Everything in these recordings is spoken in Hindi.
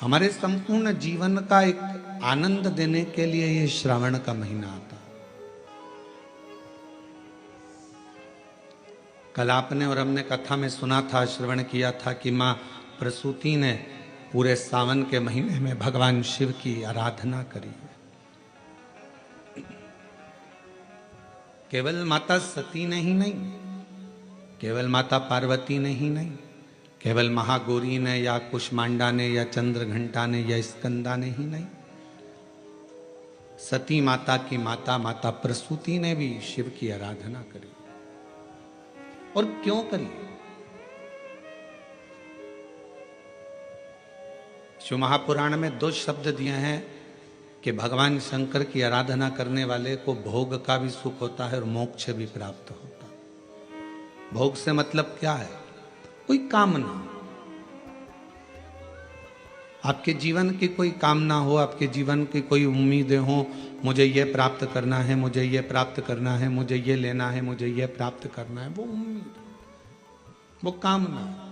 हमारे संपूर्ण जीवन का एक आनंद देने के लिए ये श्रावण का महीना आता। कल आपने और हमने कथा में सुना था, श्रवण किया था कि माँ प्रसूति ने पूरे सावन के महीने में भगवान शिव की आराधना करी। केवल माता सती ने ही नहीं, केवल माता पार्वती ने ही नहीं, केवल महागौरी ने या कुष्मांडा ने या चंद्रघंटा ने या स्कंदा ने ही नहीं, सती माता की माता माता प्रसूति ने भी शिव की आराधना करी। और क्यों करी? शिव महापुराण में 2 शब्द दिए हैं कि भगवान शंकर की आराधना करने वाले को भोग का भी सुख होता है और मोक्ष भी प्राप्त होता है। भोग से मतलब क्या है? कोई कामना, आपके जीवन की कोई कामना हो, आपके जीवन की कोई उम्मीदें हो, मुझे ये प्राप्त करना है, मुझे ये प्राप्त करना है, मुझे ये लेना है, मुझे ये प्राप्त करना है, वो उम्मीद, वो कामना है।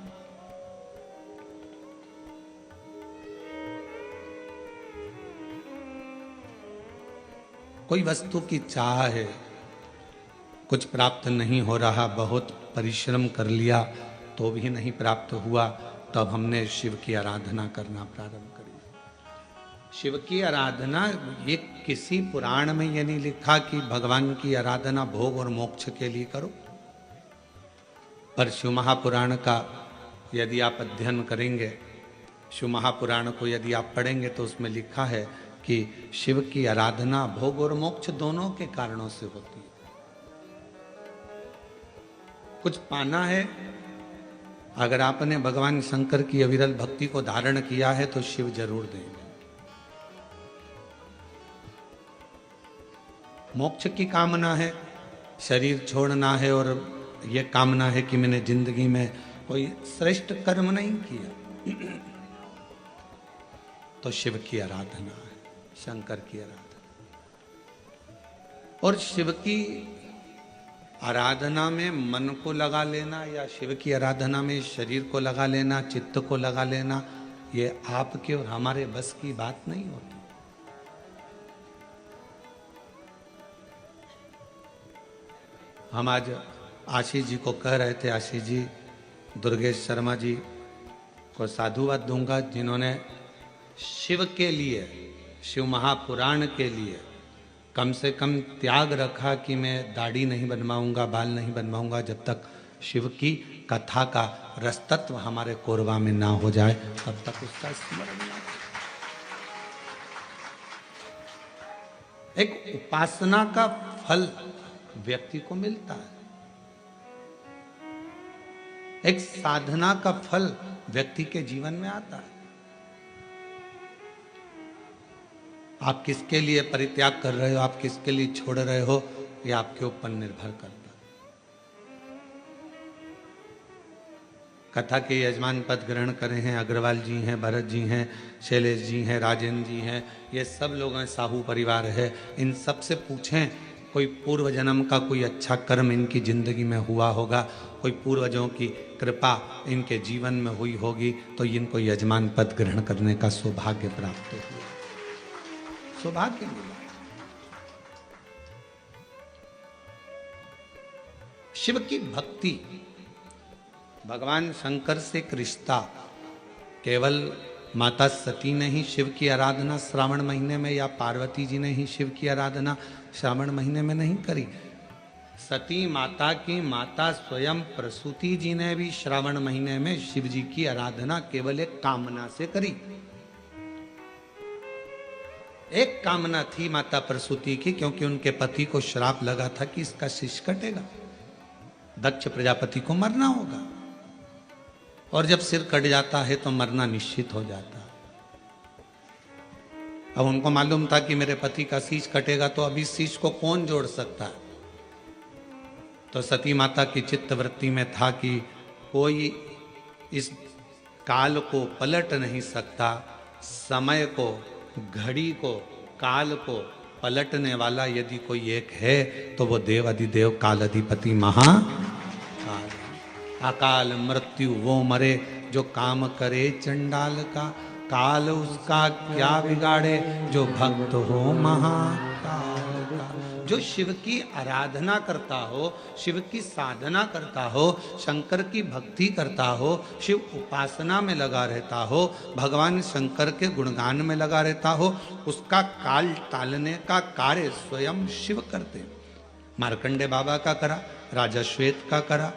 कोई वस्तु की चाह है, कुछ प्राप्त नहीं हो रहा, बहुत परिश्रम कर लिया तो भी नहीं प्राप्त हुआ, तब हमने शिव की आराधना करना प्रारंभ करी। शिव की आराधना, ये किसी पुराण में ये नहीं लिखा कि भगवान की आराधना भोग और मोक्ष के लिए करो, पर शिव महापुराण का यदि आप अध्ययन करेंगे, शिव महापुराण को यदि आप पढ़ेंगे तो उसमें लिखा है कि शिव की आराधना भोग और मोक्ष दोनों के कारणों से होती है। कुछ पाना है, अगर आपने भगवान शंकर की अविरल भक्ति को धारण किया है तो शिव जरूर देंगे। मोक्ष की कामना है, शरीर छोड़ना है और यह कामना है कि मैंने जिंदगी में कोई श्रेष्ठ कर्म नहीं किया, तो शिव की आराधना है, शंकर की आराधना। और शिव की आराधना में मन को लगा लेना या शिव की आराधना में शरीर को लगा लेना, चित्त को लगा लेना, ये आपके और हमारे बस की बात नहीं होती। हम आज आशीष जी को कह रहे थे, आशीष जी दुर्गेश शर्मा जी को साधुवाद दूंगा जिन्होंने शिव के लिए, शिव महापुराण के लिए कम से कम त्याग रखा कि मैं दाढ़ी नहीं बनवाऊंगा, बाल नहीं बनवाऊंगा जब तक शिव की कथा का रसतत्व हमारे कोरबा में ना हो जाए, तब तक उसका स्मरण ना। एक उपासना का फल व्यक्ति को मिलता है, एक साधना का फल व्यक्ति के जीवन में आता है। आप किसके लिए परित्याग कर रहे हो, आप किसके लिए छोड़ रहे हो, ये आपके ऊपर निर्भर करता है। कथा के यजमान पद ग्रहण करे हैं अग्रवाल जी हैं, भरत जी हैं, शैलेश जी हैं, राजेंद्र जी हैं, ये सब लोग हैं, साहू परिवार है। इन सब से पूछें कोई पूर्व जन्म का कोई अच्छा कर्म इनकी जिंदगी में हुआ होगा, कोई पूर्वजों की कृपा इनके जीवन में हुई होगी, तो इनको यजमान पद ग्रहण करने का सौभाग्य प्राप्त हुआ, सौभाग्य मिला। शिव की भक्ति, भगवान शंकर से एक रिश्ता, केवल माता सती ने ही शिव की आराधना श्रावण महीने में या पार्वती जी ने ही शिव की आराधना श्रावण महीने में नहीं करी। सती माता की माता स्वयं प्रसूति जी ने भी श्रावण महीने में शिव जी की आराधना केवल एक कामना से करी। एक कामना थी माता प्रसूति की, क्योंकि उनके पति को श्राप लगा था कि इसका शीश कटेगा, दक्ष प्रजापति को मरना होगा, और जब सिर कट जाता है तो मरना निश्चित हो जाता। अब उनको मालूम था कि मेरे पति का शीश कटेगा, तो अभी शीश को कौन जोड़ सकता है। तो सती माता की चित्तवृत्ति में था कि कोई इस काल को पलट नहीं सकता, समय को, घड़ी को, काल को पलटने वाला यदि कोई एक है तो वो देव अधिदेव काल अधिपति महाकाल। अकाल मृत्यु वो मरे जो काम करे चंडाल का, काल उसका क्या बिगाड़े, जो भक्त हो महाकाल का। जो शिव की आराधना करता हो, शिव की साधना करता हो, शंकर की भक्ति करता हो, शिव उपासना में लगा रहता हो, भगवान शंकर के गुणगान में लगा रहता हो, उसका काल टालने का कार्य स्वयं शिव करते। मार्कंडे बाबा का करा, राजा श्वेत का करा।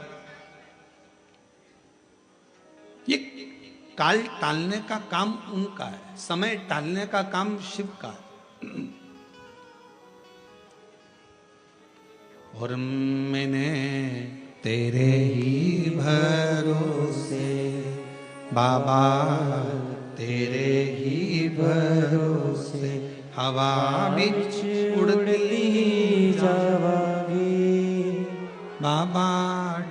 ये काल टालने का काम उनका है, समय टालने का काम शिव का है। और मैंने तेरे ही भरोसे बाबा, तेरे ही भरोसे हवा बिच उड़ती जावागी बाबा,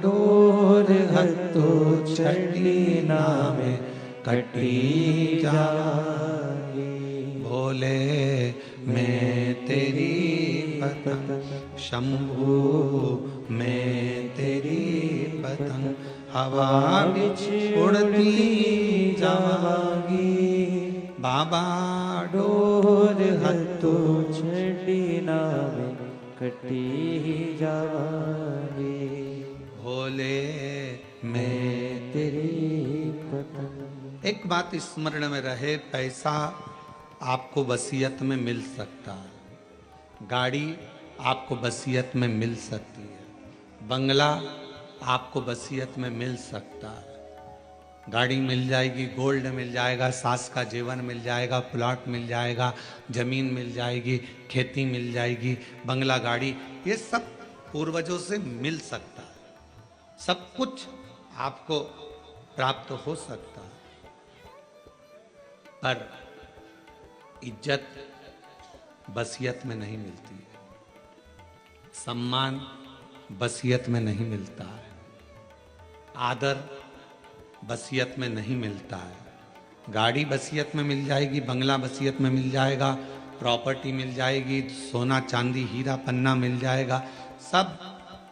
डोर हत्तो छड़ी नामे कटी जावागी। भोले मैं तेरी पतंग, शंभू मैं तेरी पतंग, हवा बिच उड़ती जावागी बाबा, डोर हत्तो छड़ी नामे कटी जावागी। भोले मैं तेरी पतंग। एक बात स्मरण में रहे, पैसा आपको वसीयत में मिल सकता है, गाड़ी आपको वसीयत में मिल सकती है, बंगला आपको वसीयत में मिल सकता है। गाड़ी मिल जाएगी, गोल्ड मिल जाएगा, सास का जेवर मिल जाएगा, प्लॉट मिल जाएगा, जमीन मिल जाएगी, खेती मिल जाएगी, बंगला गाड़ी, ये सब पूर्वजों से मिल सकता है। सब कुछ आपको प्राप्त हो सकता है, पर इज्जत वसीयत में नहीं मिलती है, सम्मान वसीयत में नहीं मिलता है, आदर वसीयत में नहीं मिलता है। गाड़ी वसीयत में मिल जाएगी, बंगला वसीयत में मिल जाएगा, प्रॉपर्टी मिल जाएगी, सोना चांदी हीरा पन्ना मिल जाएगा, सब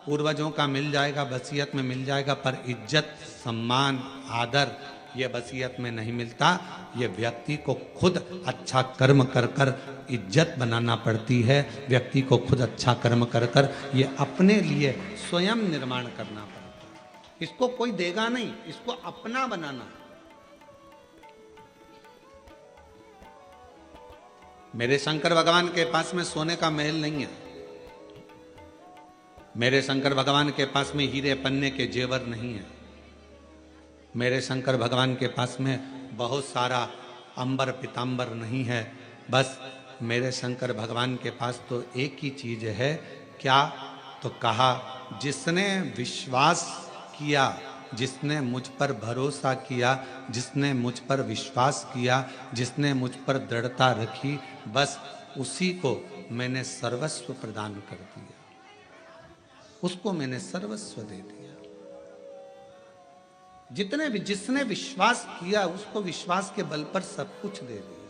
पूर्वजों का मिल जाएगा, वसीयत में मिल जाएगा, पर इज्जत सम्मान आदर ये वसीयत में नहीं मिलता। ये व्यक्ति को खुद अच्छा कर्म कर कर इज्जत बनाना पड़ती है, व्यक्ति को खुद अच्छा कर्म कर कर ये अपने लिए स्वयं निर्माण करना पड़ता है। इसको कोई देगा नहीं, इसको अपना बनाना। मेरे शंकर भगवान के पास में सोने का महल नहीं है, मेरे शंकर भगवान के पास में हीरे पन्ने के जेवर नहीं है, मेरे शंकर भगवान के पास में बहुत सारा अंबर पीतांबर नहीं है। बस मेरे शंकर भगवान के पास तो एक ही चीज है, क्या? तो कहा जिसने विश्वास किया, जिसने मुझ पर भरोसा किया, जिसने मुझ पर विश्वास किया, जिसने मुझ पर दृढ़ता रखी, बस उसी को मैंने सर्वस्व प्रदान कर दिया, उसको मैंने सर्वस्व दे दिया। जिसने विश्वास किया उसको विश्वास के बल पर सब कुछ दे दिया।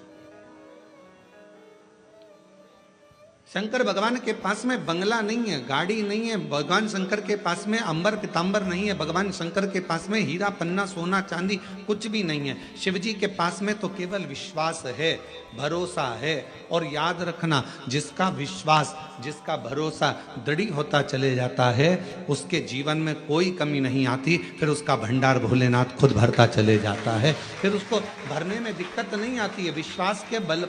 शंकर भगवान के पास में बंगला नहीं है, गाड़ी नहीं है, भगवान शंकर के पास में अंबर पीतांबर नहीं है, भगवान शंकर के पास में हीरा पन्ना सोना चांदी कुछ भी नहीं है। शिव जी के पास में तो केवल विश्वास है, भरोसा है। और याद रखना, जिसका विश्वास जिसका भरोसा दृढ़ होता चले जाता है, उसके जीवन में कोई कमी नहीं आती, फिर उसका भंडार भोलेनाथ खुद भरता चले जाता है, फिर उसको भरने में दिक्कत नहीं आती है। विश्वास के बल